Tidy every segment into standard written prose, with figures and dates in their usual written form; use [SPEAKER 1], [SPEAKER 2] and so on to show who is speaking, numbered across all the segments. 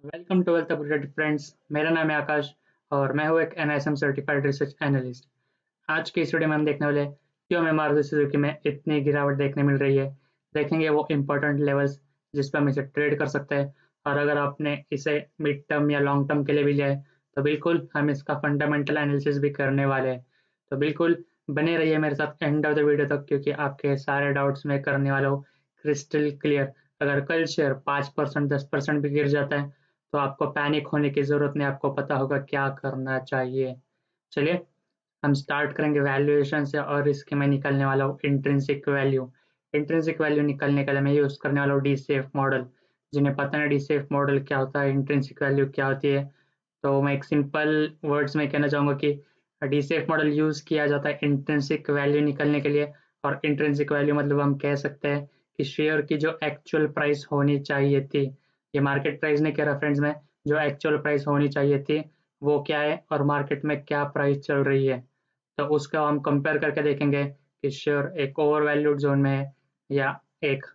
[SPEAKER 1] Welcome to Wealth Upgraded friends. मेरा नाम है आकाश और मैं हूँ एक एनआईएसएम सर्टिफाइड रिसर्च एनालिस्ट। आज की इस वीडियो में हम देखने वाले हैं क्यों हमें मारुति सुजुकी में इतनी गिरावट देखने मिल रही है। देखेंगे वो इम्पोर्टेंट लेवल्स जिस पर हम इसे ट्रेड कर सकते हैं, और अगर आपने इसे मिड टर्म या लॉन्ग टर्म के लिए भी लिया है तो बिल्कुल हम इसका फंडामेंटल एनालिसिस भी करने वाले हैं। तो बिल्कुल बने रहिए मेरे साथ एंड ऑफ द वीडियो तक, क्योंकि आपके सारे डाउट्स मैं करने वाला हूँ क्रिस्टल क्लियर। अगर कल शेयर 5% 10% भी गिर जाता है तो आपको पैनिक होने की ज़रूरत नहीं, आपको पता होगा क्या करना चाहिए। चलिए हम स्टार्ट करेंगे वैल्यूएशन से, और इसके मैं निकालने वाला हूँ इंट्रिंसिक वैल्यू। इंट्रिंसिक वैल्यू निकालने के लिए मैं यूज़ करने वाला हूँ डी सेफ मॉडल। जिन्हें पता नहीं डी सेफ मॉडल क्या होता है, इंट्रिंसिक वैल्यू क्या होती है, तो मैं एक सिंपल वर्ड्स में कहना चाहूँगा कि डी सेफ मॉडल यूज़ किया जाता है इंट्रिंसिक वैल्यू निकालने के लिए। और इंट्रिंसिक वैल्यू मतलब हम कह सकते हैं कि शेयर की जो एक्चुअल प्राइस होनी चाहिए थी, ये मार्केट प्राइस नहीं कह रहा फ्रेंड्स मैं, जो एक्चुअल प्राइस होनी चाहिए थी वो क्या है और मार्केट में क्या प्राइस चल रही है, तो उसका हम कंपेयर करके देखेंगे कि शेयर एक ओवर वैल्यूड जोन में है या एक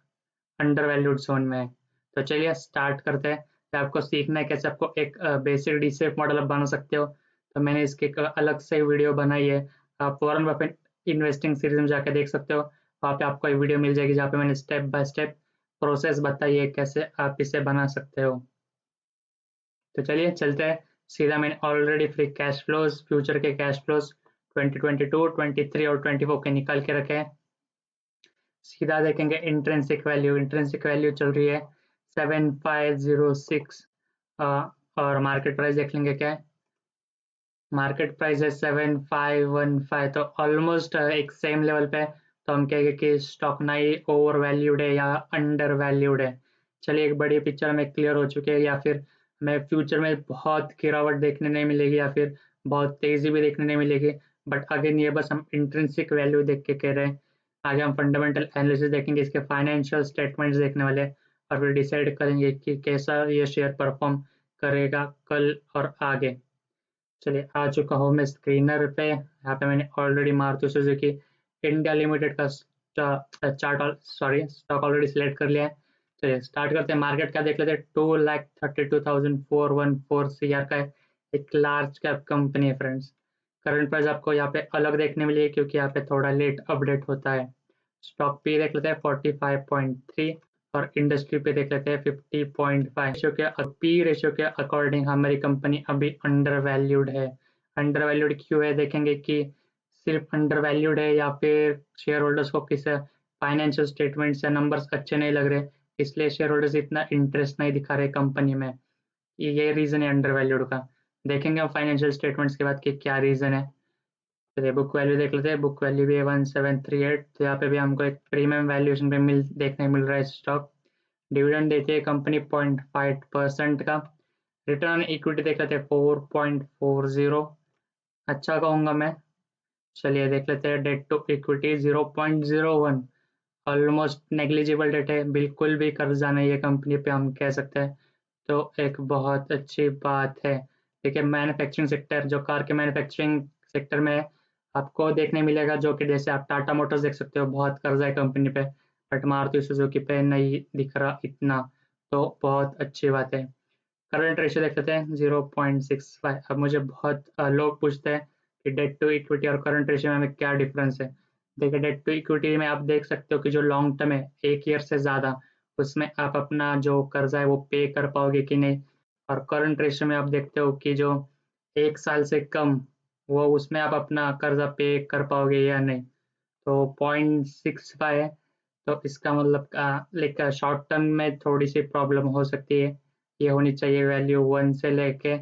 [SPEAKER 1] अंडर वैल्यूड जोन में है। तो चलिए स्टार्ट करते हैं। तो आपको सीखना है कैसे आपको एक बेसिक डीसीएफ मॉडल आप बना सकते हो। तो मैंने इसकी एक अलग से वीडियो बनाई है, आप वॉरेन बफेट इन्वेस्टिंग सीरीज में जाके देख सकते हो। वहाँ पे आपको एक वीडियो मिल जाएगी जहाँ पे मैंने स्टेप बाय स्टेप प्रोसेस बताई है कैसे आप इसे बना सकते हो। तो चलिए चलते हैं सीधा। मैंने already free cash flows, future के कैश फ्लोज 2022, 23 और 24 के निकाल के रखे हैं। सीधा देखेंगे इंट्रिंसिक वैल्यू। इंट्रिंसिक वैल्यू चल रही है 7506, और मार्केट प्राइस देख लेंगे क्या है। मार्केट प्राइस है 7515, तो ऑलमोस्ट एक सेम लेवल पे है। तो हम कहेंगे कि स्टॉक ना ही ओवर वैल्यूड है या अंडर वैल्यूड है। चलिए एक बड़ी पिक्चर में क्लियर हो चुके हैं, या फिर हमें फ्यूचर में बहुत गिरावट देखने नहीं मिलेगी या फिर बहुत तेजी भी देखने नहीं मिलेगी। बट अगेन ये बस हम इंट्रिंसिक वैल्यू देख के कह रहे हैं। आगे हम फंडामेंटल एनालिसिस देखेंगे, इसके फाइनेंशियल स्टेटमेंट्स देखने वाले हैं, और फिर डिसाइड करेंगे कि कैसा ये शेयर परफॉर्म करेगा कल और आगे। चलिए आ चुका हूँ मैं स्क्रीनर पे। यहाँ पे मैंने already Maruti Suzuki India limited का चार्ट स्टॉक ऑलरेडी सिलेक्ट कर लिया है। चलिए स्टार्ट करते हैं। मार्केट क्या देख लेते हैं। 2,32,414 CR का है, एक लार्ज कैप कंपनी है फ्रेंड्स। करंट प्राइस आपको यहाँ पे अलग देखने मिलेगी क्योंकि यहाँ पे थोड़ा लेट अपडेट होता है। स्टॉक पी देख लेते हैं 45.3, और इंडस्ट्री पे देख लेते हैं 50.5। रेशियो के पी रेशियो के अकॉर्डिंग हमारी कंपनी अभी अंडर वैल्यूड है। अंडर वैल्यूड क्यों है देखेंगे कि सिर्फ अंडर वैल्यूड है या फिर शेयर होल्डर्स को किसी फाइनेंशियल स्टेटमेंट्स या नंबर्स अच्छे नहीं लग रहे, इसलिए शेयर होल्डर्स इतना इंटरेस्ट नहीं दिखा रहे कंपनी में। ये रीजन है अंडर वैल्यूड का। देखेंगे हम फाइनेंशियल स्टेटमेंट्स के बाद कि क्या रीजन है। चलिए बुक वैल्यू देख लेते हैं। बुक वैल्यू भी है 1738, तो यहाँ पे भी हमको एक प्रीमियम वैल्यूएशन पे देखने मिल रहा है स्टॉक। डिविडेंड देती है कंपनी 0.5% का। रिटर्न इक्विटी देख लेते हैं 4.40, अच्छा कहूँगा मैं। चलिए देख लेते हैं debt to equity 0.01, almost negligible debt है, बिल्कुल भी कर्जा नहीं है कंपनी पे हम कह सकते हैं। तो एक बहुत अच्छी बात है। देखिए मैन्युफैक्चरिंग सेक्टर, जो कार के मैन्युफैक्चरिंग सेक्टर में है, आपको देखने मिलेगा, जो कि जैसे आप टाटा मोटर्स देख सकते हो, बहुत कर्जा है कंपनी पे, बट मारुति सुजुकी पे नहीं दिख रहा इतना। तो बहुत अच्छी बात है। करंट रेशियो देख लेते हैं 0.65। अब मुझे बहुत लोग पूछते हैं कि डेट टू इक्विटी और करंट रेशियो में क्या डिफरेंस है। देखिए डेट टू इक्विटी में आप देख सकते हो कि जो लॉन्ग टर्म है, 1 ईयर से ज़्यादा, उसमें आप अपना जो कर्जा है वो पे कर पाओगे कि नहीं। और करंट रेशियो में आप देखते हो कि जो 1 साल से कम, वो उसमें आप अपना कर्जा पे कर पाओगे या नहीं। तो 0.65 है, तो इसका मतलब लाइक शॉर्ट टर्म में थोड़ी सी प्रॉब्लम हो सकती है। ये होनी चाहिए वैल्यू 1 से लेके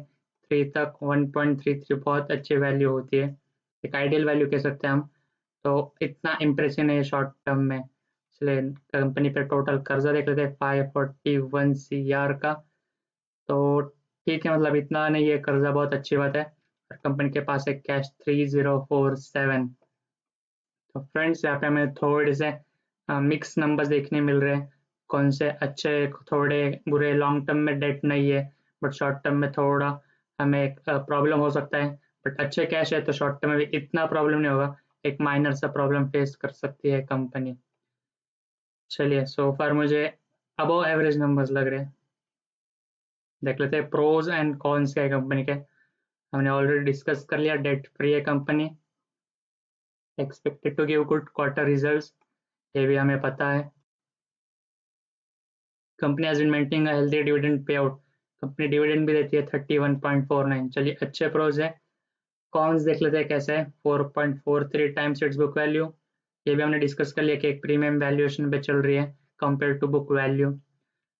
[SPEAKER 1] 3 तक। 1.33 बहुत अच्छी वैल्यू होती है, एक आइडियल वैल्यू कह सकते हैं हम। तो इतना इम्प्रेसिव है शॉर्ट टर्म में। इसलिए कंपनी पे टोटल कर्जा देख लेते हैं 541 CR का। तो ठीक है, मतलब इतना नहीं है कर्जा, बहुत अच्छी बात है। और कंपनी के पास है कैश 3047। तो फ्रेंड्स यहाँ पे हमें थोड़े से मिक्स नंबर्स देखने मिल रहे हैं। कौन से अच्छे, थोड़े बुरे। लॉन्ग टर्म में डेट नहीं है, बट शॉर्ट टर्म में थोड़ा हमें प्रॉब्लम हो सकता है। बट अच्छे कैश है तो शॉर्ट टर्म में भी इतना प्रॉब्लम नहीं होगा, एक माइनर सा प्रॉब्लम फेस कर सकती है कंपनी। चलिए सो फार मुझे अबव एवरेज नंबर्स लग रहे हैं। देख लेते हैं प्रोज एंड कॉन्स क्या है कंपनी के। हमने ऑलरेडी डिस्कस कर लिया, डेट फ्री है company, expected to give good quarter results, ये भी हमें पता है। Company has been maintaining a healthy dividend payout, company dividend भी देती है 31.49। चलिए अच्छे प्रोज है। कॉन्स देख लेते हैं कैसे है। 4.43 टाइम्स इट्स बुक वैल्यू, ये भी हमने डिस्कस कर लिया कि एक प्रीमियम वैल्यूएशन पे चल रही है compare to book value.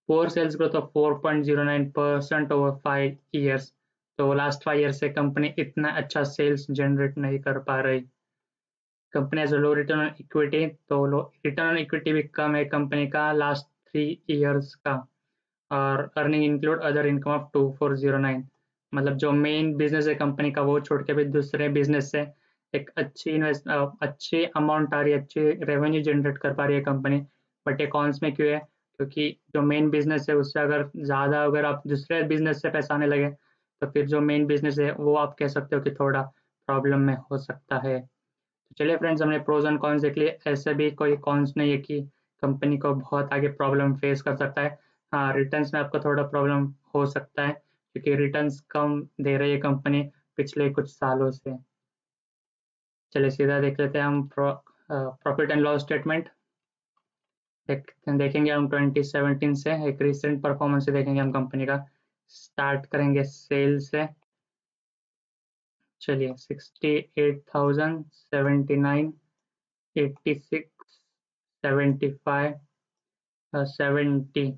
[SPEAKER 1] Poor sales growth of 4.09% over 5 years, तो लास्ट 5 ईयर से कंपनी इतना अच्छा सेल्स जनरेट नहीं कर पा रही। Company has low return on equity, तो लो रिटर्न ऑन इक्विटी भी कम है कंपनी का लास्ट 3 ईयर्स का। और earning include other income of 2409, मतलब जो मेन बिजनेस है कंपनी का वो छोड़ के भी दूसरे बिजनेस से एक अच्छी अमाउंट आ रही है, अच्छी रेवेन्यू जनरेट कर पा रही है कंपनी। बट ये कॉन्स में क्यों है? क्योंकि जो मेन बिजनेस है उससे अगर आप दूसरे बिजनेस से पैसा आने लगे तो फिर जो मेन बिजनेस है वो आप कह सकते हो कि थोड़ा प्रॉब्लम में हो सकता है। तो चलिए फ्रेंड्स, हमने प्रोज एंड कॉन्स देख लिए। ऐसे भी कोई कॉन्स नहीं है कि कंपनी को बहुत आगे प्रॉब्लम फेस कर सकता है। हाँ, रिटर्न्स में आपको थोड़ा प्रॉब्लम हो सकता है क्योंकि रिटर्न्स कम दे रही है कंपनी पिछले कुछ सालों से। चलिए सीधा देख लेते हैं हम प्रॉफिट एंड लॉस स्टेटमेंट। देखेंगे हम 2017 से एक रिसेंट परफॉर्मेंस से देखेंगे हम कंपनी का। स्टार्ट करेंगे सेल से। चलिए 68,079, 86, 75, 70,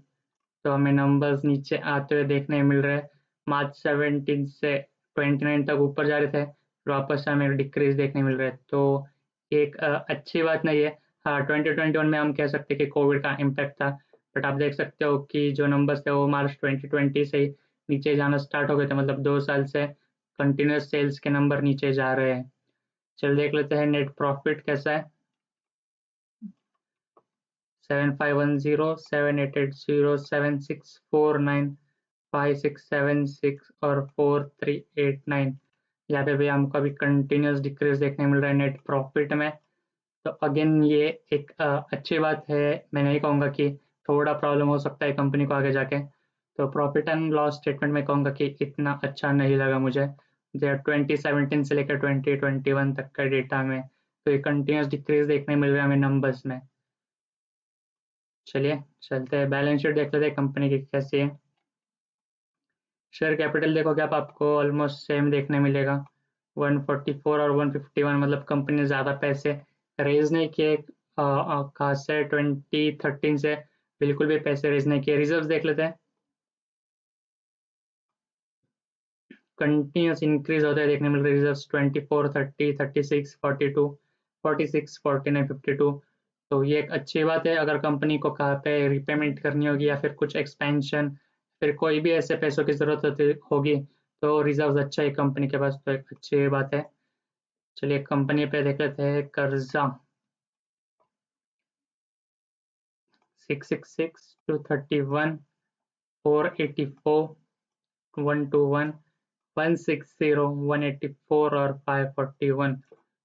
[SPEAKER 1] तो हमें नंबर्स नीचे आते हुए देखने मिल रहे हैं। मार्च 17 से 29 तक ऊपर जा रहे थे, फिर वापस से हमें डिक्रीज देखने मिल रहा है, तो एक अच्छी बात नहीं है। हाँ, 2021 में हम कह सकते हैं कि कोविड का इम्पैक्ट था, बट आप देख सकते हो कि जो नंबर्स थे वो मार्च 2020 से ही नीचे जाना स्टार्ट हो गए थे, मतलब 2 साल से कंटिन्यूस सेल्स के नंबर नीचे जा रहे हैं। चल देख लेते हैं नेट प्रॉफिट कैसा है। 7510, 7880, 7649, 5676 और 4389, यहाँ पे भी हमको अभी कंटिन्यूस डिक्रीज देखने मिल रहा है नेट प्रॉफिट में। तो अगेन ये एक अच्छी बात है, मैं नहीं कहूँगा कि थोड़ा प्रॉब्लम हो सकता है कंपनी को आगे जाके। तो प्रॉफिट एंड लॉस स्टेटमेंट में कहूँगा कि इतना अच्छा नहीं लगा मुझे, जो 2017 से लेकर 2021 तक का डेटा में, तो ये कंटिन्यूस डिक्रीज देखने मिल रहा है हमें नंबर्स में। चलिए चलते हैं, बैलेंस शीट देख लेते हैं कंपनी की कैसी है। शेयर कैपिटल देखोगे आपको ऑलमोस्ट सेम देखने मिलेगा, 144 और 151, मतलब कंपनी ने ज़्यादा पैसे रेज नहीं किए खास से 2013 से, बिल्कुल भी पैसे रेज नहीं किए। रिजर्व्स देख लेते हैं, कंटिन्यूस इंक्रीज होते हैं देखने मिल रहे हैं रिजर्व्स, 24, 30, 36, 42, 46, 49, 52। तो ये एक अच्छी बात है अगर कंपनी को कहाँ पे रिपेमेंट करनी होगी या फिर कुछ एक्सपेंशन, फिर कोई भी ऐसे पैसों की जरूरत होगी, तो रिजर्व्स अच्छा है कंपनी के पास, तो एक अच्छी बात है। चलिए कंपनी पे देख लेते हैं कर्जा, 666, 231, 484, 121, 160, 184 और 541।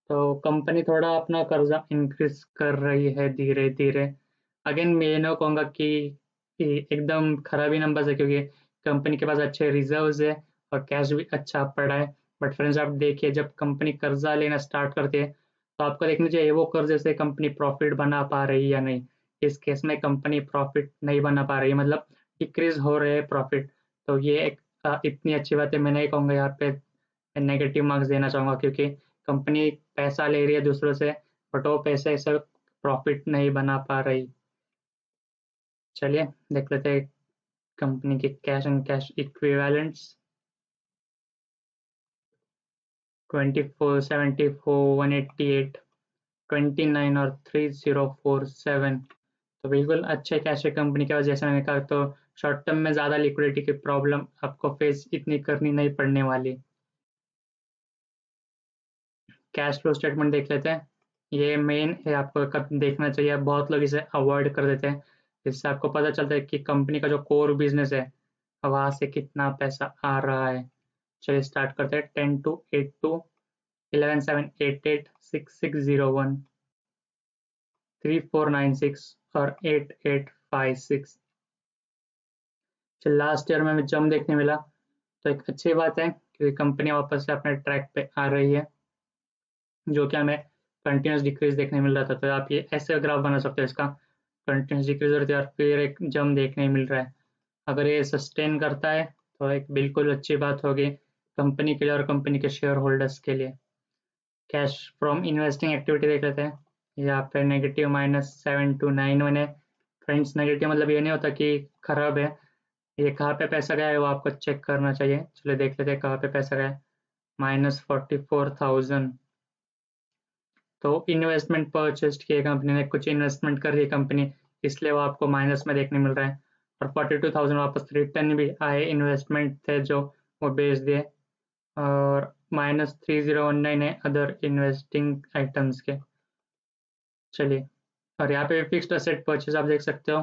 [SPEAKER 1] तो कंपनी थोड़ा अपना कर्जा इंक्रीज कर रही है धीरे धीरे। अगेन मैं ये ना कहूँगा कि एकदम खराब ही नंबर है, क्योंकि कंपनी के पास अच्छे रिजर्व्स है और कैश भी अच्छा पड़ा है। बट फ्रेंड्स आप देखिए, जब कंपनी कर्जा लेना स्टार्ट करती है तो आपको देखना चाहिए वो कर्जे से कंपनी प्रॉफिट बना पा रही है या नहीं। इस केस में कंपनी प्रॉफिट नहीं बना पा रही है, मतलब डिक्रीज हो रहे हैं प्रॉफिट। तो ये एक इतनी अच्छी बात है, मैं नहीं कहूँगा यहाँ पे नेगेटिव मार्क्स देना चाहूँगा, क्योंकि कंपनी पैसा ले रही है दूसरों से बट वो पैसे से प्रॉफिट नहीं बना पा रही। चलिए देख लेते हैं कंपनी के कैश एंड कैश इक्विवेलेंट्स, 24, 74, 188, 29 और 3047। तो बिल्कुल अच्छे कैश है कंपनी के पास, जैसे मैंने कहा, तो शॉर्ट टर्म में ज़्यादा लिक्विडिटी की प्रॉब्लम आपको फेस इतनी करनी नहीं पड़ने वाली। कैश फ्लो स्टेटमेंट देख लेते हैं, ये मेन है, आपको कब देखना चाहिए, बहुत लोग इसे अवॉइड कर देते हैं। इससे आपको पता चलता है कि कंपनी का जो कोर बिजनेस है वहाँ से कितना पैसा आ रहा है। चलिए स्टार्ट करते हैं, 10,282, 11,788, 6,601, 3,496 और 8,856। लास्ट ईयर में हमें जंप देखने मिला, तो एक अच्छी बात है क्योंकि कंपनी वापस से अपने ट्रैक पे आ रही है, जो कि हमें कंटिन्यूस डिक्रीज देखने मिल रहा था। तो आप ये ऐसे ग्राफ बना सकते हो, इसका कंटिन्यूस डिक्रीज हो रही है और फिर एक जंप देखने मिल रहा है। अगर ये सस्टेन करता है तो एक बिल्कुल अच्छी बात होगी कंपनी के लिए और कंपनी के शेयर होल्डर्स के लिए। कैश फ्रॉम इन्वेस्टिंग एक्टिविटी देख लेते हैं। यहाँ पे नेगेटिव -729 है। फ्रेंड्स, नेगेटिव मतलब ये नहीं होता कि खराब है, ये कहाँ पे पैसा गया है वो आपको चेक करना चाहिए। चलिए देख लेते हैं कहाँ पे पैसा गया है। -44,000। तो इन्वेस्टमेंट परचेस्ड की कंपनी ने, कुछ इन्वेस्टमेंट कर रही है कंपनी, इसलिए वो आपको माइनस में देखने मिल रहा है। और 42,000 वापस रिटर्न भी आए, इन्वेस्टमेंट थे जो वो बेच दिए। और -3019 है अदर इन्वेस्टिंग आइटम्स के। चलिए, और यहाँ पे फिक्स्ड असेट परचेज आप देख सकते हो,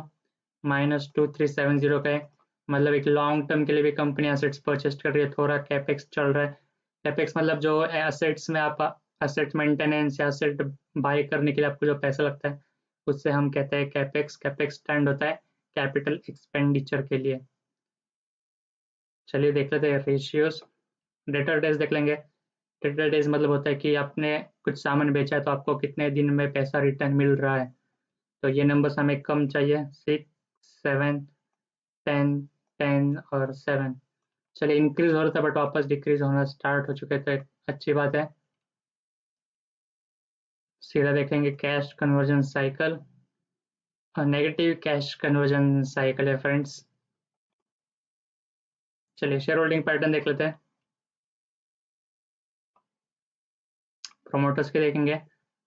[SPEAKER 1] -2370 का है। मतलब एक लॉन्ग टर्म के लिए भी कंपनी असेट्स परचेज कर रही है। थोड़ा कैपेक्स चल रहा है। कैपेक्स मतलब जो असेट्स में आप असेट मेंटेनेंस या असेट बाय करने के लिए आपको जो पैसा लगता है, उससे हम कहते हैं कैपेक्स। कैपेक्स स्टैंड होता है कैपिटल एक्सपेंडिचर के लिए। चलिए देख लेते हैं रेशियोज। डेटर डेज देख लेंगे। डेटर डेज मतलब होता है कि आपने कुछ सामान बेचा है तो आपको कितने दिन में पैसा रिटर्न मिल रहा है। तो ये नंबर्स हमें कम चाहिए, 6, 7, 10, 10 और 7। चलिए, इंक्रीज हो रहा था बट वापस डिक्रीज होना स्टार्ट हो चुके, तो एक अच्छी बात है। सीधा देखेंगे कैश कन्वर्जन साइकिल, और नेगेटिव कैश कन्वर्जन साइकिल है फ्रेंड्स। चलिए शेयर होल्डिंग पैटर्न देख लेते हैं। प्रोमोटर्स के देखेंगे।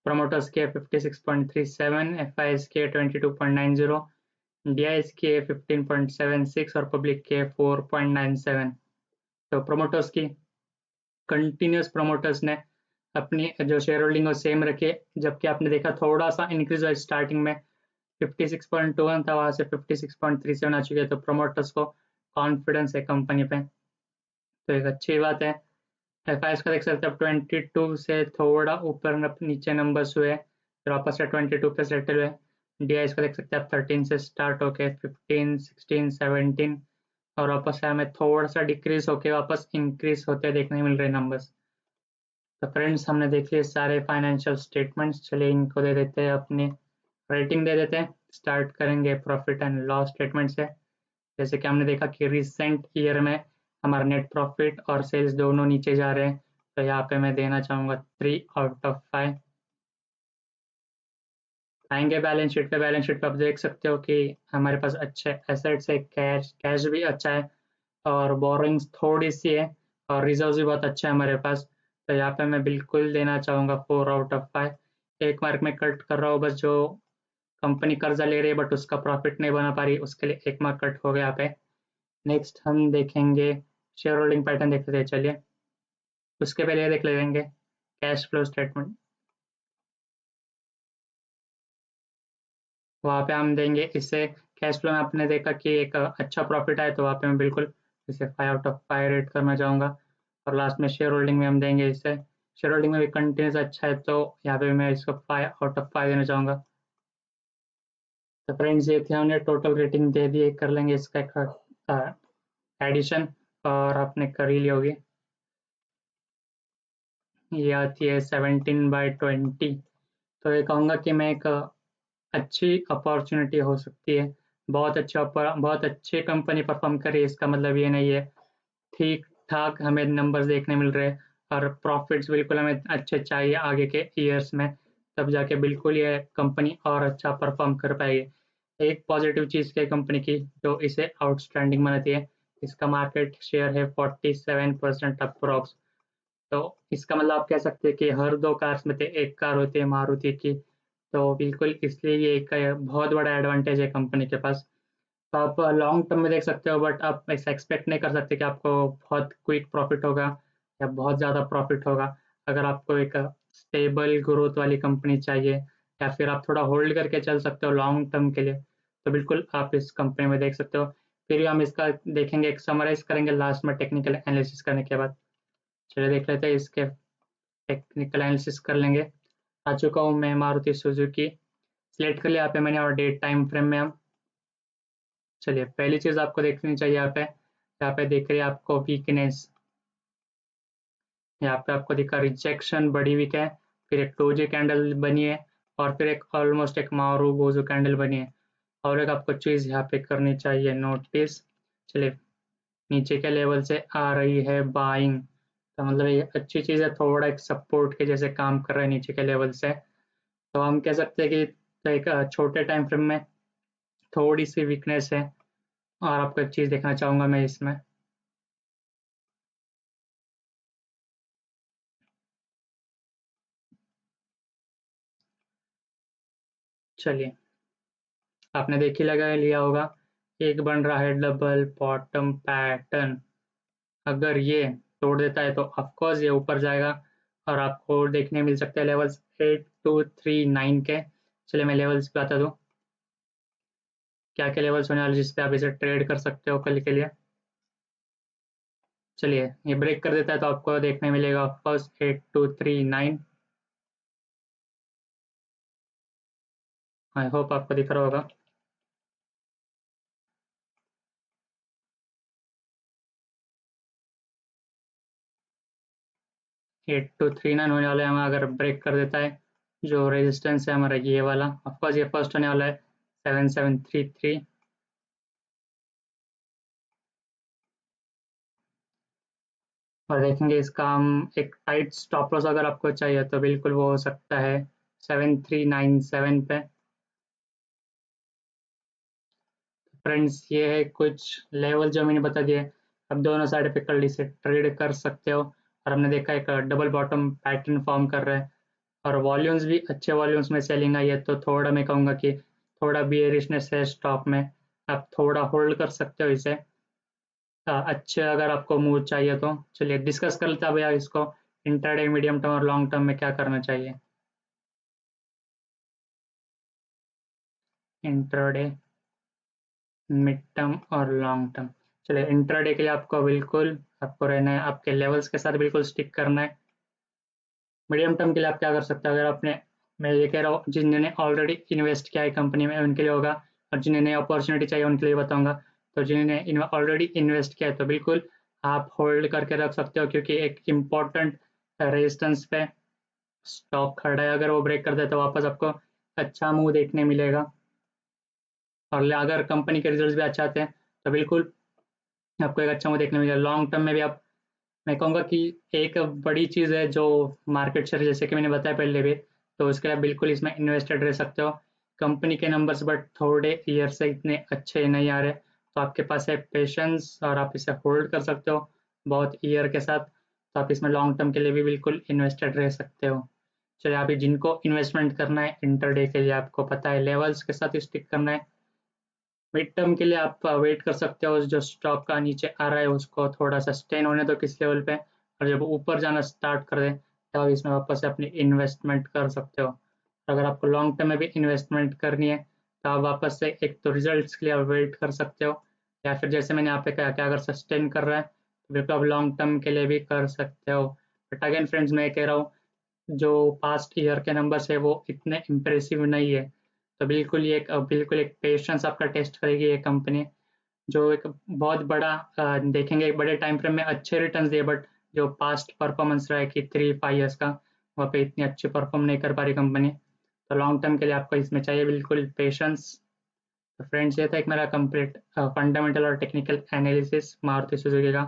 [SPEAKER 1] प्रोमोटर्स के 56.37, एफ आई एस के 22.90, डी आई एस के 15.76 और पब्लिक के 4.97। तो प्रोमोटर्स की कंटिन्यूस प्रोमोटर्स ने अपनी जो शेयर होल्डिंग है सेम रखी, जबकि आपने देखा थोड़ा सा इंक्रीज हुआ स्टार्टिंग में। 56.21 था, वहां से 56.37 आ चुके हैं। तो प्रोमोटर्स को कॉन्फिडेंस है कंपनी पे, तो एक अच्छी बात है। एफ आई एस का देख सकते हैं, 22 से थोड़ा ऊपर नीचे नंबर्स हुए, फिर वापस से 22 पे सेटल हुए। डी आई एस का देख सकते हैं आप 13 से स्टार्ट होके 15, 16, 17 और वापस से हमें थोड़ा सा डिक्रीज होके वापस इंक्रीज होते देखने मिल रहे नंबर्स। तो फ्रेंड्स, हमने देख लिए सारे फाइनेंशियल स्टेटमेंट्स। चलिए इनको दे देते हैं अपनी रेटिंग दे देते हैं। स्टार्ट करेंगे प्रॉफिट एंड लॉस स्टेटमेंट से। जैसे कि हमने देखा कि रिसेंट ईयर में हमारा नेट प्रॉफिट और सेल्स दोनों नीचे जा रहे हैं, तो यहाँ पे मैं देना चाहूँगा 3/5। आएंगे बैलेंस शीट पे। बैलेंस शीट पे आप देख सकते हो कि हमारे पास अच्छे एसेट्स है, कैश कैश भी अच्छा है और बोरिंग्स थोड़ी सी है और रिजर्व भी बहुत अच्छा है हमारे पास। तो यहाँ पे मैं बिल्कुल देना चाहूँगा 4/5। एक मार्क में कट कर रहा हूँ बस, जो कंपनी कर्जा ले रही है बट उसका प्रॉफिट नहीं बना पा रही, उसके लिए एक मार्क कट हो गया यहाँ पे। नेक्स्ट हम देखेंगे शेयर होल्डिंग पैटर्न देखते थे। चलिए उसके पहले ये देख लेंगे कैश फ्लो स्टेटमेंट। वहाँ पे हम देंगे इससे कैश फ्लो में आपने देखा कि एक अच्छा प्रॉफिट आया, तो वहाँ पे मैं बिल्कुल इसे 5/5 रेट करना चाहूँगा। और लास्ट में शेयर होल्डिंग में हम देंगे इसे, शेयर होल्डिंग में भी कंटिन्यूस अच्छा है, तो यहाँ पे मैं इसको 5/5 देना चाहूँगा। तो फ्रेंड्स, ये थे, हमने टोटल रेटिंग दे दी। कर लेंगे इसका एक एडिशन, और आपने कर ही ली होगी। ये आती है 17/20। तो ये कहूँगा कि मैं एक अच्छी अपॉर्चुनिटी हो सकती है। बहुत अच्छी कंपनी परफॉर्म कर रही है, इसका मतलब ये नहीं है। ठीक ठाक हमें नंबर्स देखने मिल रहे हैं और प्रॉफिट्स बिल्कुल हमें अच्छे चाहिए आगे के ईयर्स में, तब जाके बिल्कुल ये कंपनी और अच्छा परफॉर्म कर पाएगी। एक पॉजिटिव चीज़ है कंपनी की जो इसे आउटस्टैंडिंग बनाती है, इसका मार्केट शेयर है 47% अप्रॉक्स। तो इसका मतलब आप कह सकते हैं कि हर दो कार्स में से एक कार होती है मारुति की। तो बिल्कुल इसलिए ये एक बहुत बड़ा एडवांटेज है कंपनी के पास। तो आप लॉन्ग टर्म में देख सकते हो, बट आप ऐसा एक्सपेक्ट नहीं कर सकते कि आपको बहुत क्विक प्रॉफिट होगा या बहुत ज़्यादा प्रॉफिट होगा। अगर आपको एक स्टेबल ग्रोथ वाली कंपनी चाहिए या फिर आप थोड़ा होल्ड करके चल सकते हो लॉन्ग टर्म के लिए, तो बिल्कुल आप इस कंपनी में देख सकते हो। फिर हम इसका देखेंगे, एक समराइज करेंगे लास्ट में टेक्निकल एनालिसिस करने के बाद। चलिए देख लेते हैं, इसके टेक्निकल एनालिसिस कर लेंगे। आ चुका हूँ मैं मारुति सुजुकी, सिलेक्ट कर लिया यहाँ पे मैंने, और डेट टाइम फ्रेम में हम चलिए पहली चीज़ आपको देखनी चाहिए यहाँ पे दिख रही है आपको वीकनेस। यहाँ पे आपको दिखा रिजेक्शन बड़ी वीक है, फिर एक डोजी कैंडल बनी है और फिर एक ऑलमोस्ट एक मारू बोजो कैंडल बनी है। और एक आपको चीज़ यहाँ पे करनी चाहिए नोटिस। चलिए नीचे के लेवल से आ रही है बाइंग, तो मतलब ये अच्छी चीज़ है, थोड़ा एक सपोर्ट के जैसे काम कर रहा है नीचे के लेवल से। तो हम कह सकते हैं कि एक छोटे टाइम फ्रेम में थोड़ी सी वीकनेस है। और आपको एक चीज़ देखना चाहूँगा मैं इसमें, चलिए आपने देख ही लगा लिया होगा, एक बन रहा है डबल बॉटम पैटर्न। अगर ये तोड़ देता है तो ऑफकोर्स ये ऊपर जाएगा और आपको देखने मिल सकते हैं लेवल्स 8239 के। चलिए मैं लेवल्स बता दूँ क्या क्या लेवल्स होने वाले जिसपे आप इसे ट्रेड कर सकते हो कल के लिए। चलिए ये ब्रेक कर देता है तो आपको देखने मिलेगा फर्स्ट 8239। आई होप आपको दिख रहा होगा। 8239 होने वाला है हमारा, अगर ब्रेक कर देता है। जो रेजिस्टेंस है हमारा ये वाला, ऑफकोर्स ये फर्स्ट होने वाला है 7733। और देखेंगे इसका हम एक टाइट स्टॉप लॉस अगर आपको चाहिए तो बिल्कुल वो हो सकता है 7397 पे। फ्रेंड्स ये है कुछ लेवल जो मैंने बता दिए, आप दोनों साइड पे कल से ट्रेड कर सकते हो। और हमने देखा एक डबल बॉटम पैटर्न फॉर्म कर रहा है और वॉल्यूम्स भी अच्छे वॉल्यूम्स में सेलिंग आई है, तो थोड़ा मैं कहूँगा कि थोड़ा बियरिशनेस है स्टॉक में, आप थोड़ा होल्ड कर सकते हो इसे। अच्छे अगर आपको मूव चाहिए तो चलिए डिस्कस कर लेते हैं भैया इसको, इंट्राडे मीडियम टर्म और लॉन्ग टर्म में क्या करना चाहिए। इंट्राडे, मिड टर्म और लॉन्ग टर्म। चलिए इंट्राडे के लिए आपको बिल्कुल आपको रहना है, आपके लेवल्स के साथ बिल्कुल स्टिक करना है। मीडियम टर्म के लिए आप क्या कर सकते हैं, अगर आपने, मैं ये कह रहा हूँ जिन्होंने ऑलरेडी इन्वेस्ट किया है कंपनी में उनके लिए होगा, और जिन्हें नई अपॉर्चुनिटी चाहिए उनके लिए बताऊंगा। तो जिन्होंने ऑलरेडी इन्वेस्ट किया है तो बिल्कुल आप होल्ड करके रख सकते हो, क्योंकि एक इम्पॉर्टेंट रेजिस्टेंस पे स्टॉक खड़ा है, अगर वो ब्रेक कर दे तो वापस आपको अच्छा मूव देखने मिलेगा। और अगर कंपनी के रिजल्ट भी अच्छे आते हैं तो बिल्कुल आपको एक अच्छा मूव देखने मिलेगा। लॉन्ग टर्म में भी आप, मैं कहूँगा कि एक बड़ी चीज़ है जो मार्केट शेयर, जैसे कि मैंने बताया पहले भी, तो उसके लिए आप बिल्कुल इसमें इन्वेस्टेड रह सकते हो। कंपनी के नंबर्स बट थोड़े ईयर से इतने अच्छे नहीं आ रहे, तो आपके पास है पेशेंस और आप इसे होल्ड कर सकते हो बहुत ईयर के साथ। तो आप इसमें लॉन्ग टर्म के लिए भी बिल्कुल इन्वेस्टेड रह सकते हो। चलिए अभी जिनको इन्वेस्टमेंट करना है इंटरडे के लिए, आपको पता है लेवल्स के साथ स्टिक करना है। मिड टर्म के लिए आप वेट कर सकते हो, जो स्टॉक का नीचे आ रहा है उसको थोड़ा सस्टेन होने दो किस लेवल पे, और जब ऊपर जाना स्टार्ट कर दे तब इसमें वापस से अपनी इन्वेस्टमेंट कर सकते हो। अगर आपको लॉन्ग टर्म में भी इन्वेस्टमेंट करनी है तो आप वापस से एक तो रिजल्ट्स के लिए आप वेट कर सकते हो, या फिर जैसे मैंने यहाँ पे कहा कि अगर सस्टेन कर रहा है तो बिल्कुल आप लॉन्ग टर्म के लिए भी कर सकते हो। बट अगेन फ्रेंड्स मैं कह रहा हूँ जो पास्ट ईयर के नंबर्स है वो इतने इम्प्रेसिव नहीं है, तो बिल्कुल एक पेशेंस आपका टेस्ट करेगी ये कंपनी। जो एक बहुत बड़ा देखेंगे एक बड़े टाइम फ्रेम में अच्छे रिटर्न्स दिए, बट जो पास्ट परफॉर्मेंस रहा है कि 3-5 ईयर्स का, वहाँ पे इतनी अच्छी परफॉर्म नहीं कर पा रही कंपनी। तो लॉन्ग टर्म के लिए आपको इसमें चाहिए बिल्कुल पेशेंस। तो फ्रेंड्स ये था एक मेरा कंप्लीट फंडामेंटल और टेक्निकल एनालिसिस मारुति सुजुकी का।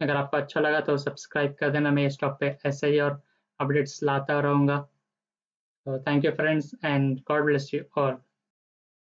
[SPEAKER 1] अगर आपको अच्छा लगा तो सब्सक्राइब कर देना, मैं इस टॉप पे ऐसे ही और अपडेट्स लाता रहूँगा। So thank you friends and God bless you all.